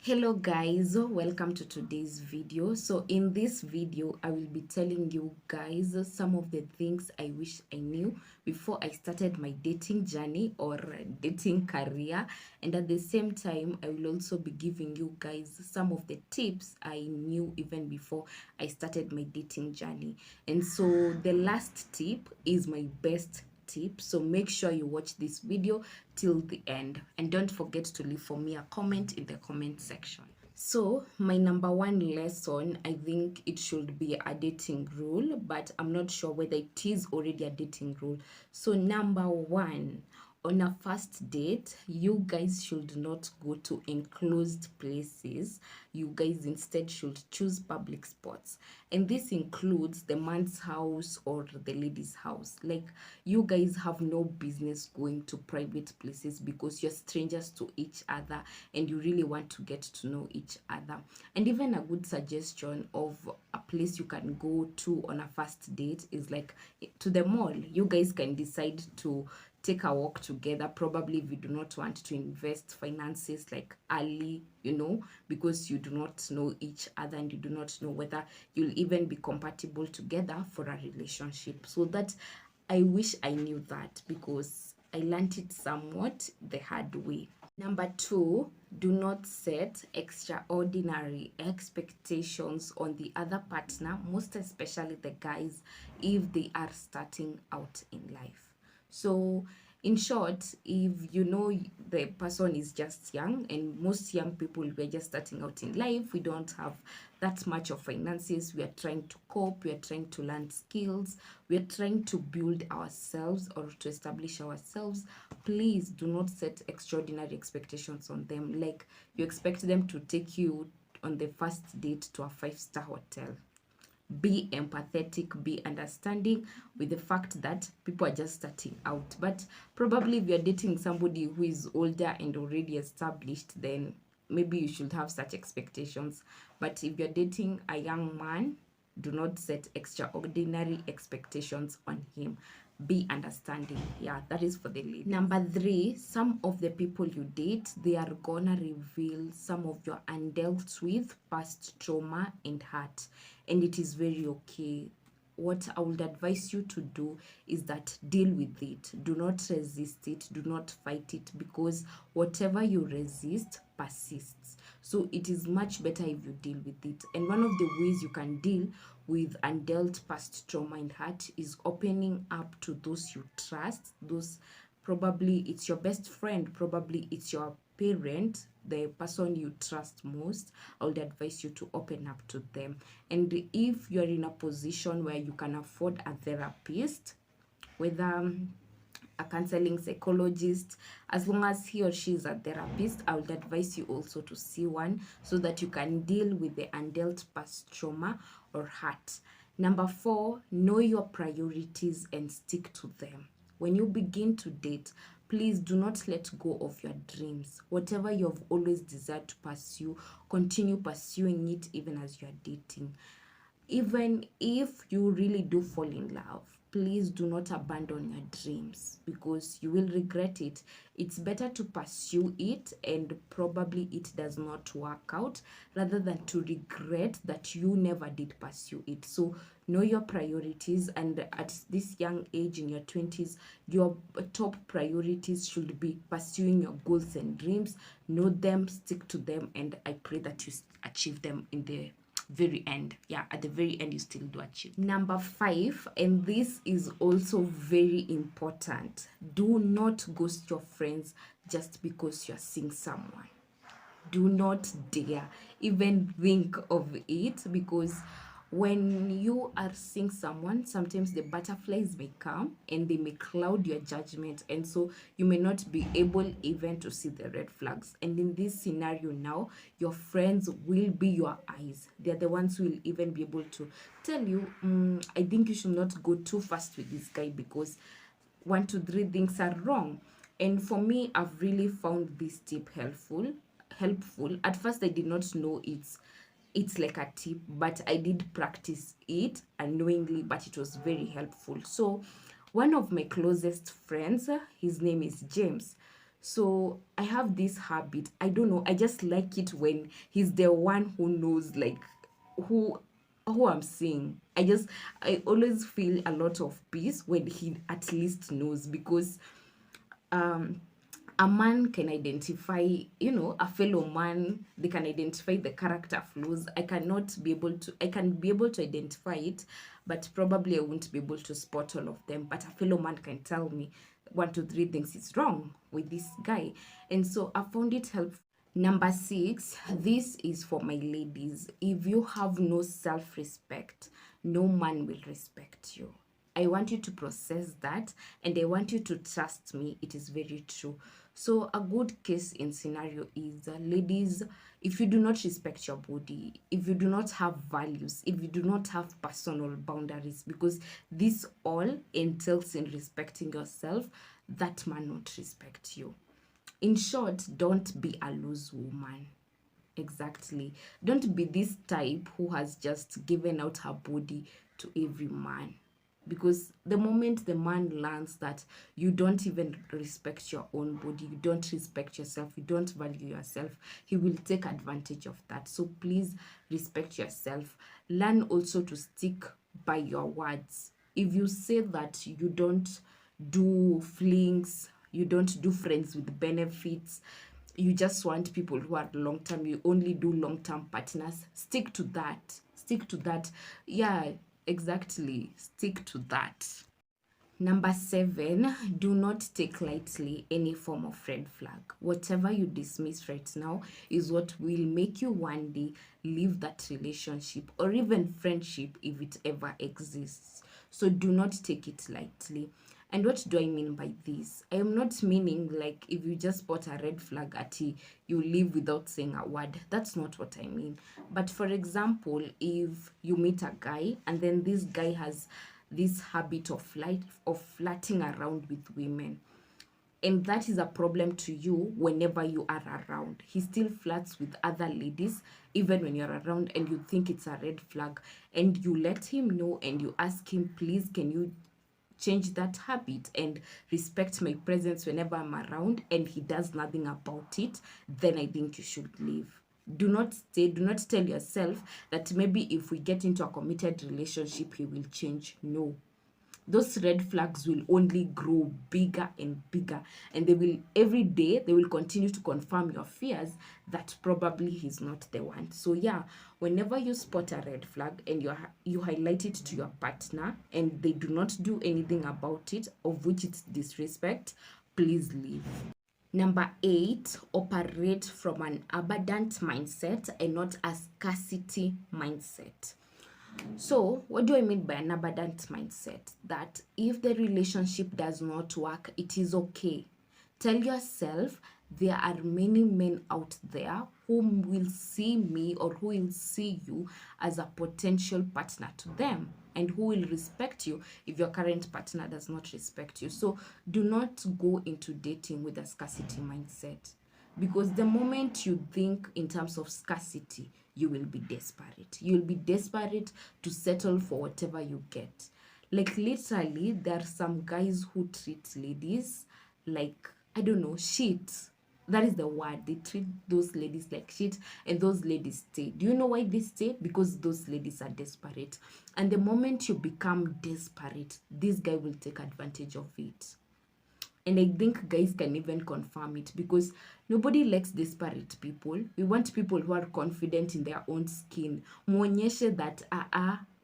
Hello guys, welcome to today's video. So in this video I will be telling you guys some of the things I wish I knew before I started my dating journey or dating career, and at the same time I will also be giving you guys some of the tips I knew even before I started my dating journey. And so the last tip is my best tip, so make sure you watch this video till the end, and don't forget to leave for me a comment in the comment section. So my number one lesson, I think it should be a dating rule, but I'm not sure whether it is already a dating rule. So number one, on a first date, you guys should not go to enclosed places. You guys instead should choose public spots, and this includes the man's house or the lady's house. Like, you guys have no business going to private places because you're strangers to each other and you really want to get to know each other. And even a good suggestion of a place you can go to on a first date is like to the mall. You guys can decide to take a walk together, probably if you do not want to invest finances like early, because you do not know each other and you do not know whether you'll even be compatible together for a relationship. So that, I wish I knew that because I learned it somewhat the hard way. Number two, do not set extraordinary expectations on the other partner, most especially the guys, if they are starting out in life. So in short, if you know the person is just young, and most young people, we're just starting out in life, we don't have that much of finances, we are trying to cope, we are trying to learn skills, we are trying to build ourselves or to establish ourselves, please do not set extraordinary expectations on them. Like, you expect them to take you on the first date to a 5-star hotel. Be empathetic, be understanding with the fact that people are just starting out. But probably if you're dating somebody who is older and already established, then maybe you should have such expectations. But if you're dating a young man, do not set extraordinary expectations on him. Be understanding. Yeah, that is for the ladies. Number three, some of the people you date, they are gonna reveal some of your undealt with past trauma and hurt, and it is very okay. What I would advise you to do is that deal with it. Do not resist it, do not fight it, because whatever you resist persists. So it is much better if you deal with it. And one of the ways you can deal with undealt past trauma and hurt is opening up to those you trust. Those, probably it's your best friend, probably it's your parent, the person you trust most. I would advise you to open up to them. And if you're in a position where you can afford a therapist, whether a counseling psychologist, as long as he or she is a therapist, I would advise you also to see one so that you can deal with the undealt past trauma or hurt. Number four, know your priorities and stick to them. When you begin to date, please do not let go of your dreams. Whatever you have always desired to pursue, continue pursuing it even as you are dating. Even if you really do fall in love, please do not abandon your dreams because you will regret it. It's better to pursue it and probably it does not work out rather than to regret that you never did pursue it. So know your priorities, and at this young age in your 20s, your top priorities should be pursuing your goals and dreams. Know them, stick to them, and I pray that you achieve them in the very end. Yeah, at the very end you still do achieve. Number five, and this is also very important, do not ghost your friends just because you're seeing someone. Do not dare even think of it, because when you are seeing someone, sometimes the butterflies may come and they may cloud your judgment, and so you may not be able even to see the red flags. And in this scenario now, your friends will be your eyes. They're the ones who will even be able to tell you, I think you should not go too fast with this guy because 1, 2, 3 things are wrong. And for me, I've really found this tip helpful. At first I did not know it's like a tip, but I did practice it unknowingly, but it was very helpful. So one of my closest friends, his name is James. So I have this habit. I don't know. I just like it when he's the one who knows, like, who who I'm seeing. I always feel a lot of peace when he at least knows, because um a man can identify, a fellow man. They can identify the character flaws. I can be able to identify it, but probably I won't be able to spot all of them. But a fellow man can tell me 1 2 3 things is wrong with this guy. And so I found it helpful. Number 6, this is for my ladies. If you have no self respect, no man will respect you. I want you to process that, and I want you to trust me. It is very true. So, a good case in scenario is, ladies, if you do not respect your body, if you do not have values, if you do not have personal boundaries, because this all entails in respecting yourself, that man not respect you. In short, don't be a loose woman. Exactly. Don't be this type who has just given out her body to every man. Because the moment the man learns that you don't even respect your own body, you don't respect yourself, you don't value yourself, he will take advantage of that. So please respect yourself. Learn also to stick by your words. If you say that you don't do flings, you don't do friends with benefits, you just want people who are long term, you only do long term partners, stick to that. Stick to that. Yeah, exactly. Stick to that. Number 7, do not take lightly any form of red flag. Whatever you dismiss right now is what will make you one day leave that relationship or even friendship if it ever exists. So do not take it lightly. And what do I mean by this? I am not meaning like if you just spot a red flag at you leave without saying a word. That's not what I mean. But for example, if you meet a guy and then this guy has this habit of flirting around with women, and that is a problem to you whenever you are around. He still flirts with other ladies even when you're around, and you think it's a red flag, and you let him know and you ask him, please, can you change that habit and respect my presence whenever I'm around, and he does nothing about it, then I think you should leave. Do not stay. Do not tell yourself that maybe if we get into a committed relationship, he will change. No, those red flags will only grow bigger and bigger, and they will every day they will continue to confirm your fears that probably he's not the one. So yeah, whenever you spot a red flag and you highlight it to your partner and they do not do anything about it, of which it's disrespect, please leave. Number 8, operate from an abundant mindset and not a scarcity mindset. So, what do I mean by an abundant mindset? That if the relationship does not work, it is okay. Tell yourself there are many men out there who will see me or who will see you as a potential partner to them, and who will respect you if your current partner does not respect you. So, do not go into dating with a scarcity mindset, because the moment you think in terms of scarcity, you will be desperate. You'll be desperate to settle for whatever you get. Like literally, there are some guys who treat ladies like, I don't know, shit. That is the word. They treat those ladies like shit, and those ladies stay. Do you know why they stay? Because those ladies are desperate. And the moment you become desperate, this guy will take advantage of it. And I think guys can even confirm it, because nobody likes desperate people. We want people who are confident in their own skin. Muonyeshe that,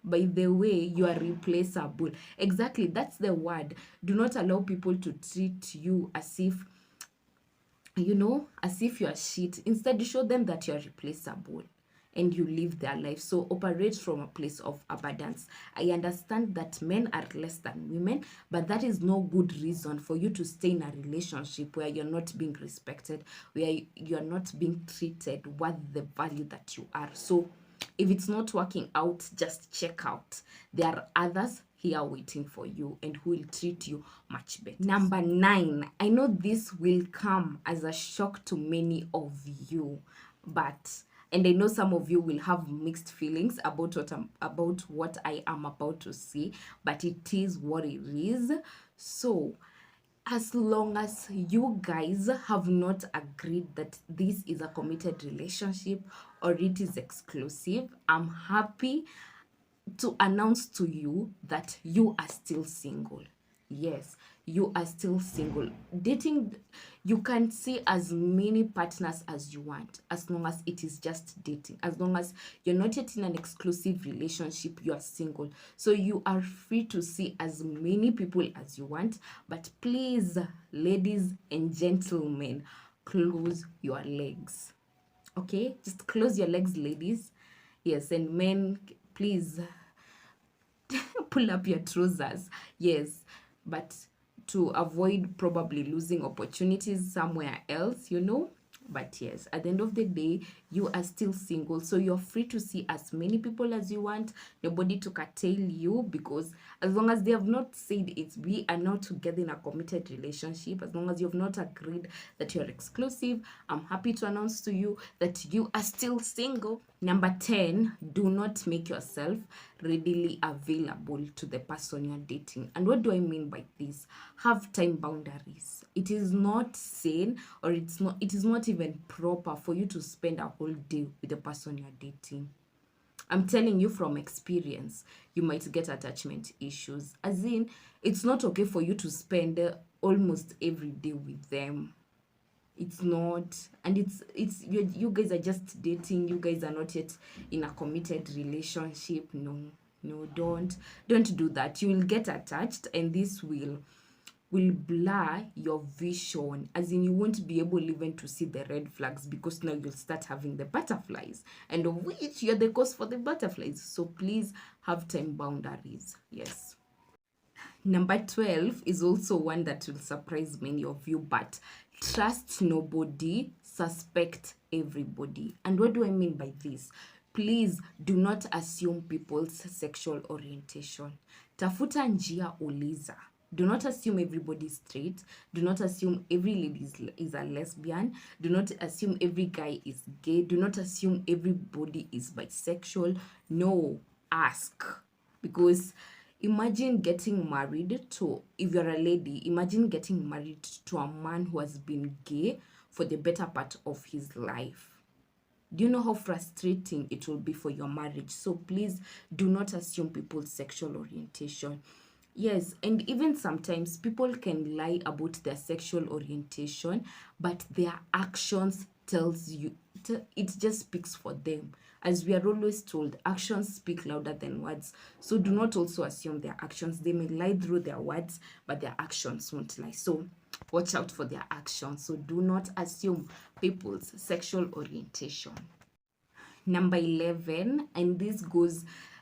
by the way, you are replaceable. Exactly, that's the word. Do not allow people to treat you as if, as if you are shit. Instead, show them that you are replaceable and you live their life. So operate from a place of abundance. I understand that men are less than women, but that is no good reason for you to stay in a relationship where you're not being respected, where you're not being treated worth the value that you are. So if it's not working out, just check out. There are others here waiting for you and who will treat you much better. Number 9, I know this will come as a shock to many of you, and I know some of you will have mixed feelings about what I am about to say, but it is what it is. So as long as you guys have not agreed that this is a committed relationship or it is exclusive, I'm happy to announce to you that you are still single. Yes, you are still single. Dating, you can see as many partners as you want, as long as it is just dating. As long as you're not yet in an exclusive relationship, you are single. So you are free to see as many people as you want. But please, ladies and gentlemen, close your legs. Okay? Just close your legs, ladies. Yes, and men, please pull up your trousers. Yes, but to avoid probably losing opportunities somewhere else, you know. But yes, at the end of the day, you are still single, so you're free to see as many people as you want. Nobody to curtail you, because as long as they have not said it's we are not together in a committed relationship, as long as you have not agreed that you're exclusive, I'm happy to announce to you that you are still single. Number 10, do not make yourself readily available to the person you're dating. And what do I mean by this? Have time boundaries. It is not sane, or it is not even proper for you to spend a whole day with the person you're dating. I'm telling you from experience, you might get attachment issues. As in, it's not okay for you to spend almost every day with them. It's not. And it's you guys are just dating. You guys are not yet in a committed relationship. No, don't do that. You will get attached, and this will blur your vision, as in you won't be able even to see the red flags, because now you'll start having the butterflies, and of which you're the cause for the butterflies. So please have time boundaries. Yes. Number 12 is also one that will surprise many of you, but trust nobody, suspect everybody. And what do I mean by this? Please do not assume people's sexual orientation. Tafuta njia, uliza. Do not assume everybody's straight. Do not assume every lady is a lesbian. Do not assume every guy is gay. Do not assume everybody is bisexual. No, ask. Because imagine getting married to, if you're a lady, imagine getting married to a man who has been gay for the better part of his life. Do you know how frustrating it will be for your marriage? So please do not assume people's sexual orientation. Yes, and even sometimes people can lie about their sexual orientation, but their actions tells you, it just speaks for them. As we are always told, actions speak louder than words. So do not also assume their actions. They may lie through their words, but their actions won't lie. So watch out for their actions. So do not assume people's sexual orientation. Number 11, and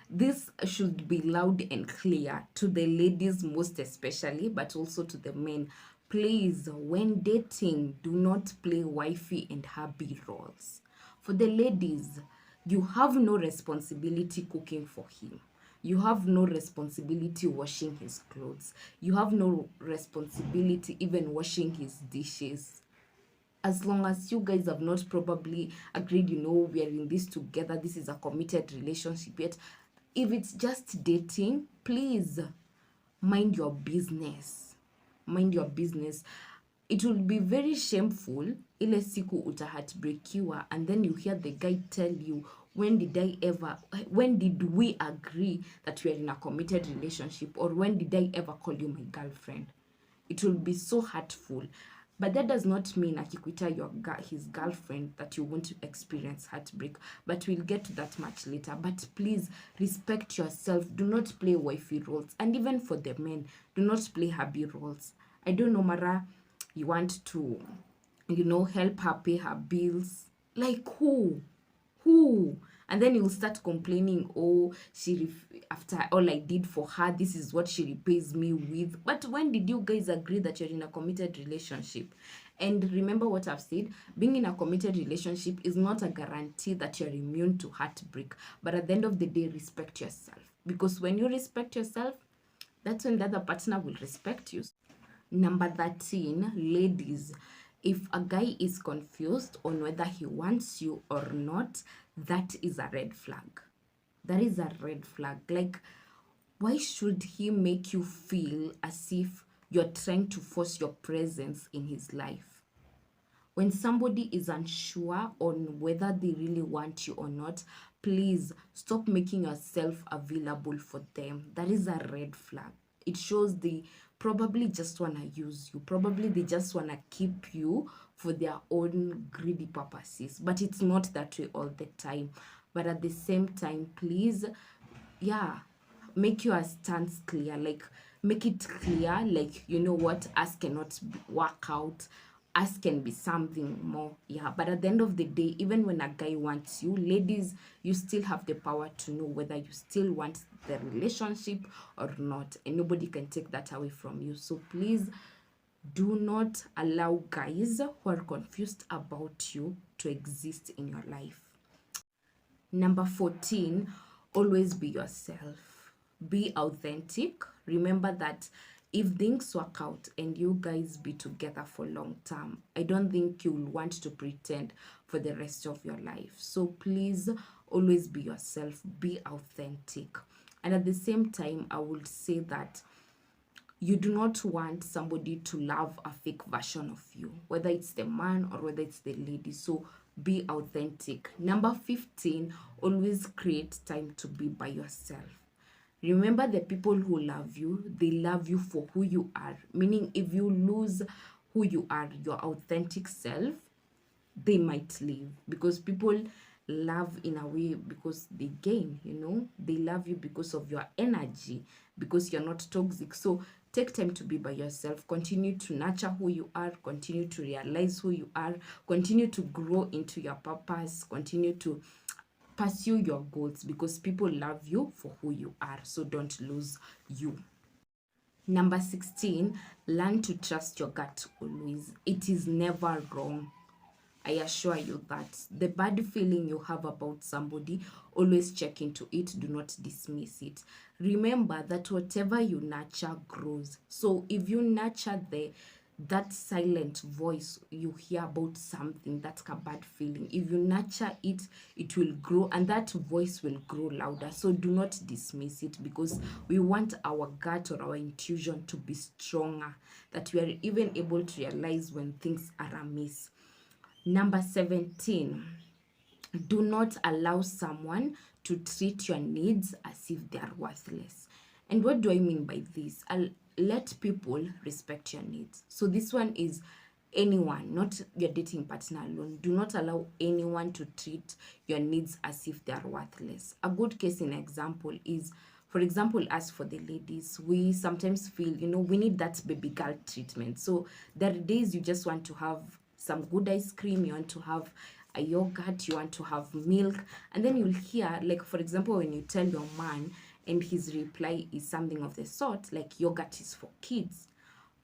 this should be loud and clear to the ladies most especially, but also to the men. Please, when dating, do not play wifey and hubby roles. For the ladies, you have no responsibility cooking for him. You have no responsibility washing his clothes. You have no responsibility even washing his dishes. As long as you guys have not probably agreed, we are in this together, this is a committed relationship yet. If it's just dating, please mind your business. Mind your business. It will be very shameful ile siku utaheartbreakiwa, and then you hear the guy tell you, when did we agree that we are in a committed relationship, or when did I ever call you my girlfriend? It will be so hurtful. But that does not mean akikuita his girlfriend that you won't experience heartbreak. But we'll get to that much later. But please respect yourself. Do not play wifey roles. And even for the men, do not play hubby roles. I don't know, Mara, you want to, help her pay her bills. Like who? Who? And then you'll start complaining, oh, after all I did for her, this is what she repays me with. But when did you guys agree that you're in a committed relationship? And remember what I've said, being in a committed relationship is not a guarantee that you're immune to heartbreak. But at the end of the day, respect yourself. Because when you respect yourself, that's when the other partner will respect you. Number 13, ladies, if a guy is confused on whether he wants you or not, that is a red flag. That is a red flag. Like, why should he make you feel as if you're trying to force your presence in his life. When somebody is unsure on whether they really want you or not, please stop making yourself available for them. That is a red flag. It shows they probably just want to use you. Probably they just want to keep you for their own greedy purposes. But it's not that way all the time. But at the same time, please, yeah, make your stance clear. Like, make it clear, like, you know what, us cannot work out, us can be something more. Yeah, but at the end of the day, even when a guy wants you, ladies, you still have the power to know whether you still want the relationship or not, and nobody can take that away from you. So please do not allow guys who are confused about you to exist in your life. Number 14, always be yourself. Be authentic. Remember that if things work out and you guys be together for long term, I don't think you'll want to pretend for the rest of your life. So please always be yourself, be authentic. And at the same time, I would say that you do not want somebody to love a fake version of you, whether it's the man or whether it's the lady. So be authentic. Number 15, always create time to be by yourself. Remember, the people who love you, they love you for who you are. Meaning, if you lose who you are, your authentic self, they might leave, because people love in a way because they gain, they love you because of your energy, because you're not toxic. So take time to be by yourself, continue to nurture who you are, continue to realize who you are, continue to grow into your purpose, continue to pursue your goals, because people love you for who you are. So don't lose you. Number 16, learn to trust your gut always. It is never wrong. I assure you that the bad feeling you have about somebody, always check into it. Do not dismiss it. Remember that whatever you nurture grows. So if you nurture that silent voice you hear about something, that's a bad feeling. If you nurture it, it will grow, and that voice will grow louder. So do not dismiss it, because we want our gut or our intuition to be stronger, that we are even able to realize when things are amiss. Number 17, do not allow someone to treat your needs as if they are worthless. And what do I mean by this? I'll let people respect your needs. So this one is anyone, not your dating partner alone. Do not allow anyone to treat your needs as if they are worthless. A good case in example is, for example, as for the ladies, we sometimes feel, we need that baby girl treatment. So there are days you just want to have some good ice cream, you want to have a yogurt, you want to have milk, and then you'll hear, like, for example, when you tell your man and his reply is something of the sort, like, yogurt is for kids.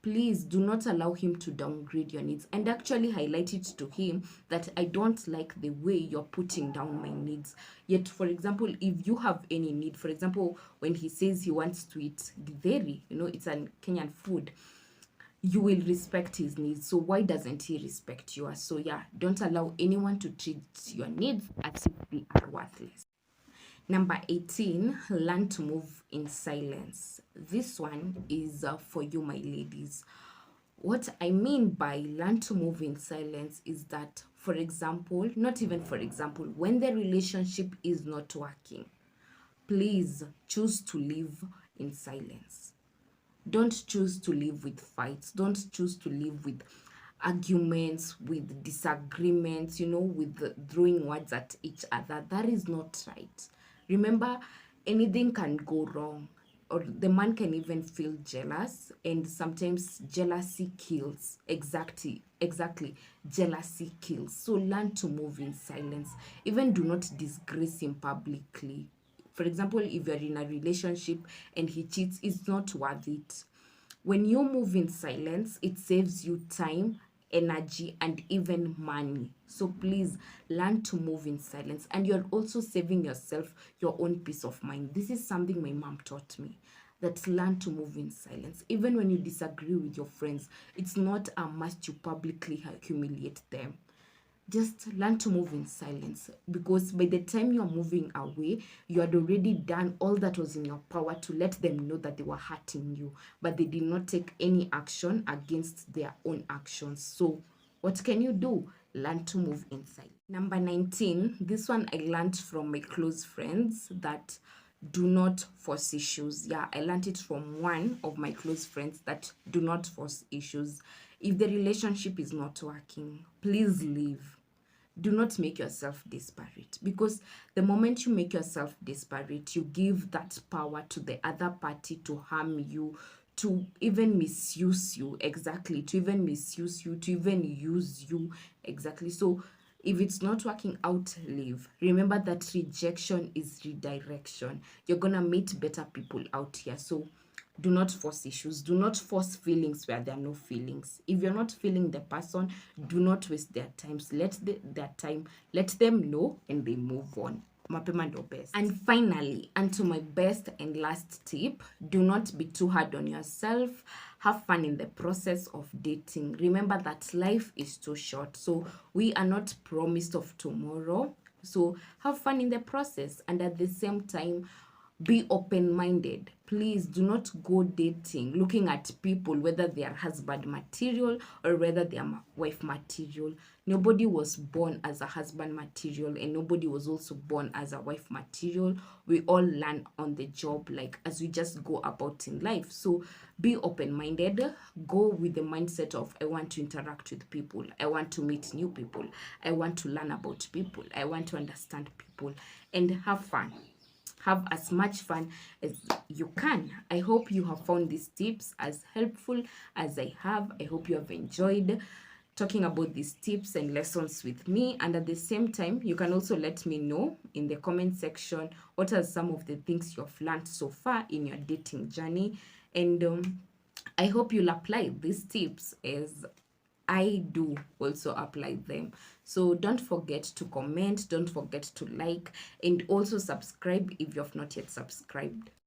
Please do not allow him to downgrade your needs, and actually highlight it to him that I don't like the way you're putting down my needs. Yet, for example, if you have any need, for example, when he says he wants to eat githeri, it's a Kenyan food, you will respect his needs. So why doesn't he respect yours? So yeah, don't allow anyone to treat your needs as if they are worthless. Number 18, learn to move in silence. This one is for you, my ladies. What I mean by learn to move in silence is that, for example, not even for example, when the relationship is not working, please choose to live in silence. Don't choose to live with fights. Don't choose to live with arguments, with disagreements, with throwing words at each other. That is not right. Remember, anything can go wrong, or the man can even feel jealous, and sometimes jealousy kills. Exactly. Jealousy kills. So learn to move in silence. Even do not disgrace him publicly. For example, if you're in a relationship and he cheats, it's not worth it. When you move in silence, it saves you time, energy, and even money. So please learn to move in silence, and you're also saving yourself your own peace of mind. This is something my mom taught me, that learn to move in silence. Even when you disagree with your friends, it's not a must you publicly humiliate them. just learn to move in silence, because by the time you're moving away, you had already done all that was in your power to let them know that they were hurting you, but they did not take any action against their own actions. So what can you do? Learn to move in silence. Number 19, this one I learned from my close friends, that do not force issues. Yeah, I learned it from one of my close friends, that do not force issues. If the relationship is not working, please leave. Do not make yourself desperate, because the moment you make yourself desperate, you give that power to the other party to harm you, to even misuse you. Exactly, to even misuse you, to even use you. Exactly. So if it's not working out, leave. Remember that rejection is redirection. You're gonna meet better people out here. So do not force issues. Do not force feelings where there are no feelings. If you're not feeling the person, do not waste their times. Their time, let them know, and they move on. Mapema ndo best. And finally, and to my best and last tip, do not be too hard on yourself. Have fun in the process of dating. Remember that life is too short, so we are not promised of tomorrow. So have fun in the process, and at the same time, be open-minded. Please do not go dating looking at people whether they are husband material or whether they are wife material. Nobody was born as a husband material, and nobody was also born as a wife material. We all learn on the job, like as we just go about in life. So be open-minded. Go with the mindset of, I want to interact with people, I want to meet new people, I want to learn about people, I want to understand people, and have fun. Have as much fun as you can. I hope you have found these tips as helpful as I have. I hope you have enjoyed talking about these tips and lessons with me. And at the same time, you can also let me know in the comment section what are some of the things you've learned so far in your dating journey. And I hope you'll apply these tips as I do also apply them. So don't forget to comment, don't forget to like, and also subscribe if you've not yet subscribed.